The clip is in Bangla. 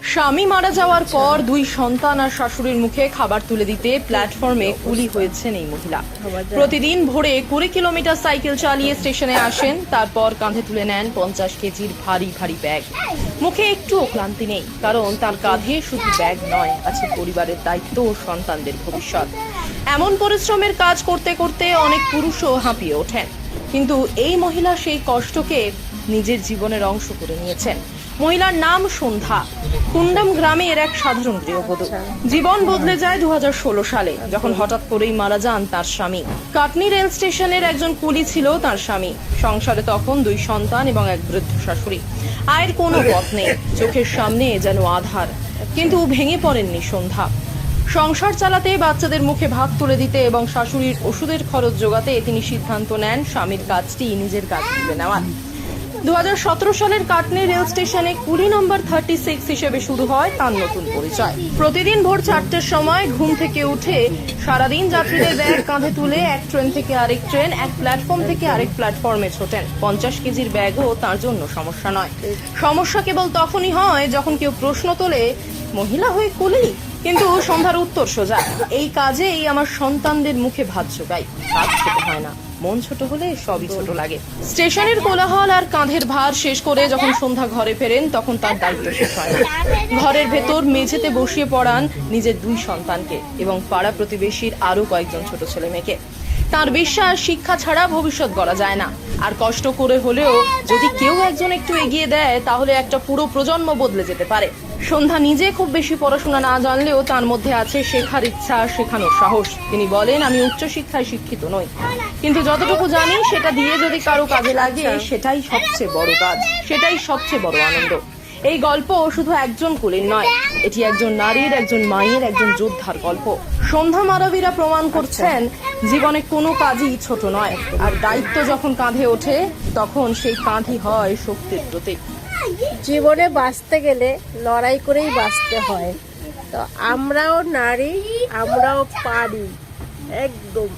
স্বামী মারা যাওয়ার পর দুই সন্তান আর শাশুড়ির মুখে খাবার তুলে দিতে প্ল্যাটফর্মে কুলি হয়েছেন এই মহিলা। প্রতিদিন ভোরে 20 কিলোমিটার সাইকেল চালিয়ে স্টেশনে আসেন, তারপর কাঁধে তুলে নেন 50 কেজির ভারী ভারী ব্যাগ। মুখে একটুও ক্লান্তি নেই, কারণ তার কাঁধে শুধু ব্যাগ নয়, আছে পরিবারের দায়িত্ব ও সন্তানদের ভবিষ্যৎ। এমন পরিশ্রমের কাজ করতে করতে অনেক পুরুষও হাঁপিয়ে ওঠেন, কিন্তু এই মহিলা সেই কষ্টকে নিজের জীবনের অংশ করে নিয়েছেন। মহিলার নাম সন্ধ্যা, কুন্ডাম গ্রামের এক সাধারণ গৃহবধূ। জীবন বদলে যায় 2016 সালে, যখন হঠাৎ করেই মারা যান তার স্বামী। কাটনি রেল স্টেশনের একজন কুলি ছিল তার স্বামী। সংসারে তখন দুই সন্তান এবং এক বৃদ্ধ শাশুড়ি। আয়ের কোনো পথ নেই, চোখের সামনে যেন আধার। কিন্তু ভেঙে পড়েননি সন্ধ্যা। সংসার চালাতে, বাচ্চাদের মুখে ভাত তুলে দিতে এবং শাশুড়ির ওষুধের খরচ জোগাতে তিনি সিদ্ধান্ত নেন স্বামীর কাজটি নিজের কাজ তুলে নেওয়ার। 2017 সালের কাটনি রেল স্টেশনে কুলি নম্বর 36 হিসেবে শুরু হয় তার নতুন পরিচয়। প্রতিদিন ভোর 4টের সময় ঘুম থেকে উঠে সারাদিন যাত্রীদের ব্যাগ কাঁধে তুলে এক ট্রেন থেকে আরেক ট্রেন, এক প্ল্যাটফর্ম থেকে আরেক প্ল্যাটফর্মে ছোটেন। 50 কেজির ব্যাগও তার জন্য সমস্যা নয়। সমস্যা কেবল তখনই হয় যখন কেউ প্রশ্ন তোলে, মহিলা হয়ে কুলি? কিন্তু সন্ধ্যার উত্তর সোজা, এই কাজেই আমার সন্তানদের মুখে ভাত জোগাই। কাজ ছোট হয় না, মন ছোট হলে সবই ছোট লাগে। স্টেশনের কোলাহল আর কাঁধের ভার শেষ করে যখন সন্ধ্যা ঘরে ফেরেন, তখন তার দায়িত্ব শেষ হয় না। ঘরের ভেতর মেঝেতে বসিয়ে পড়ান নিজের দুই সন্তানকে এবং পাড়া প্রতিবেশীর আরো কয়েকজন ছোট ছেলে মেয়েকে। তার বিশ্বাস, শিক্ষা ছাড়া ভবিষ্যৎ গড়া যায় না। আর কষ্ট করে হলেও যদি কেউ একজন একটু এগিয়ে দেয়, তাহলে একটা পুরো প্রজন্ম বদলে যেতে পারে। সন্ধ্যা নিজে খুব বেশি পড়াশোনা না জানলেও তার মধ্যে আছে শেখার ইচ্ছা, শেখানোর সাহস। তিনি বলেন, আমি উচ্চশিক্ষায় শিক্ষিত নই, কিন্তু যতটুকু জানি সেটা দিয়ে যদি কারো কাজে লাগে, সেটাই সবচেয়ে বড় কাজ, সেটাই সবচেয়ে বড় আনন্দ। এই গল্প শুধু একজন কুলির নয়, এটি একজন নারীর, একজন মায়ের, একজন যোদ্ধার গল্প। সন্ধ্যা মারবীরা প্রমাণ করছেন জীবনে কোনো কাজই ছোট নয়, আর দায়িত্ব যখন কাঁধে ওঠে, তখন সেই কাঁধই হয় শক্তির প্রতীক। জীবনে বাঁচতে গেলে লড়াই করেই বাঁচতে হয়। তো আমরাও নারী, আমরাও পারি, একদম।